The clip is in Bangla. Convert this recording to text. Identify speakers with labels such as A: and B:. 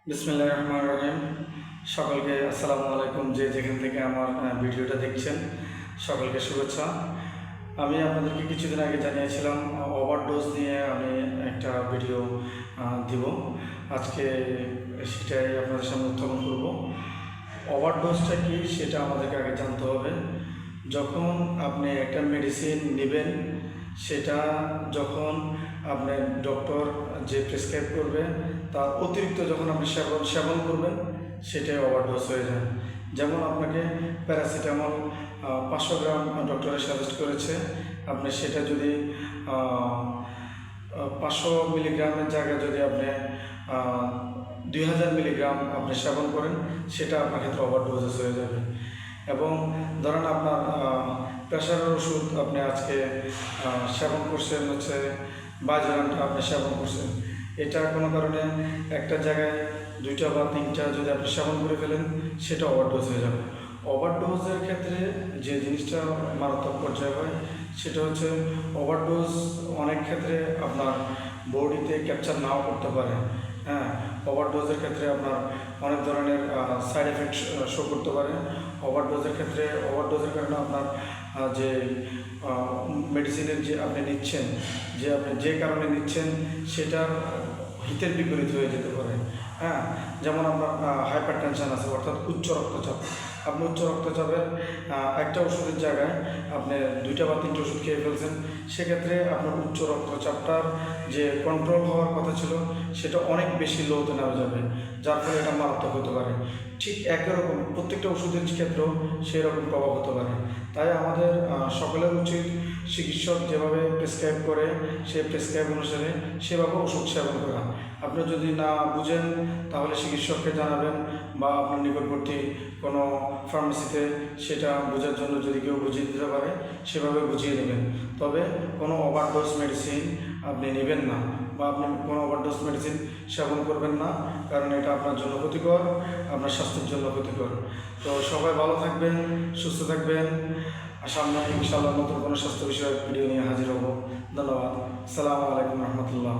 A: বিসমিল্লাহির রহমানির রহিম। সকলকে আসসালামু আলাইকুম। যে যেখান থেকে আমার ভিডিওটা দেখছেন সকলকে শুভেচ্ছা। আমি আপনাদেরকে কিছুদিন আগে জানিয়েছিলাম ওভারডোজ নিয়ে আমি একটা ভিডিও দিব। আজকে সেটাই আপনাদের সামনে উত্থাপন করব। ওভারডোজটা কি সেটা আমাদেরকে আগে জানতে হবে। যখন আপনি একটা মেডিসিন নেবেন, সেটা যখন আপনার ডক্টর যে প্রেসক্রাইব করবে তার অতিরিক্ত যখন আপনি সেবন করবেন, সেটাই ওভারডোজ হয়ে যায়। যেমন আপনাকে প্যারাসিটামল 500 গ্রাম ডক্টরের সাজেস্ট করেছে, আপনি সেটা যদি 500 মিলিগ্রামের জায়গায় যদি আপনি 2000 মিলিগ্রাম আপনি সেবন করেন, সেটা আপনার ক্ষেত্রে ওভারডোজেস হয়ে যাবে। এবং ধরেন আপনার প্রেশারের ওষুধ আপনি আজকে সেবন করছেন, হচ্ছে 22 গ্রামটা আপনি সেবন করছেন, এটা কোনো কারণে একটা জায়গায় 2টা বা 3টা যদি আপনি সেবন করে ফেলেন, সেটা ওভারডোজ হয়ে যাবে। ওভারডোজের ক্ষেত্রে যে জিনিসটা মারাত্মক পর্যায়ে হয়, সেটা হচ্ছে ওভারডোজ অনেক ক্ষেত্রে আপনার বডিতে ক্যাপচার নাও করতে পারে। হ্যাঁ, ওভারডোজের ক্ষেত্রে আপনার অনেক ধরনের সাইড এফেক্ট শো করতে পারে। ওভারডোজের কারণে আপনার যে মেডিসিনের যে আপনি নিচ্ছেন, যে আপনি যে কারণে নিচ্ছেন, সেটার হিতের বিপরীত হয়ে যেতে পারে। হ্যাঁ, যেমন আপনার হাইপার টেনশন আছে, অর্থাৎ উচ্চ রক্তচাপ। আপনি উচ্চ রক্তচাপের একটা ওষুধের জায়গায় আপনি 2টা বা 3টে ওষুধ খেয়ে ফেলছেন, সেক্ষেত্রে আপনার উচ্চ রক্তচাপটার যে কন্ট্রোল হওয়ার কথা ছিল, সেটা অনেক বেশি লোতে নেমে যাবে, যার ফলে এটা মারাত্মক হতে পারে। ঠিক একই রকম প্রত্যেকটা ওষুধের ক্ষেত্রেও সেই রকম প্রভাব হতে পারে। তাই আমাদের সকলের উচিত চিকিৎসক যেভাবে প্রেসক্রাইব করে সেই প্রেসক্রাইব অনুসারে সেভাবে ওষুধ সেবন করা। আপনি যদি না বুঝেন, তাহলে চিকিৎসককে জানাবেন, বা আপনার নিকটবর্তী কোনো ফার্মেসিতে সেটা বোঝার জন্য যদি কেউ বুঝিয়ে দিতে পারে, সেভাবে বুঝিয়ে নেবেন। তবে কোনো ওভারডোজ মেডিসিন আপনি নেবেন না, বা আপনি কোনো ওভারডোজ মেডিসিন সেবন করবেন না, কারণ এটা আপনার জন্য ক্ষতিকর, আপনার স্বাস্থ্যের জন্য ক্ষতিকর। তো সবাই ভালো থাকবেন, সুস্থ থাকবেন। সামনে ইনশাআল্লাহ নতুন কোনো স্বাস্থ্য বিষয়ক ভিডিও নিয়ে হাজির হব। ধন্যবাদ। আসসালামু আলাইকুম রহমতুল্লাহ।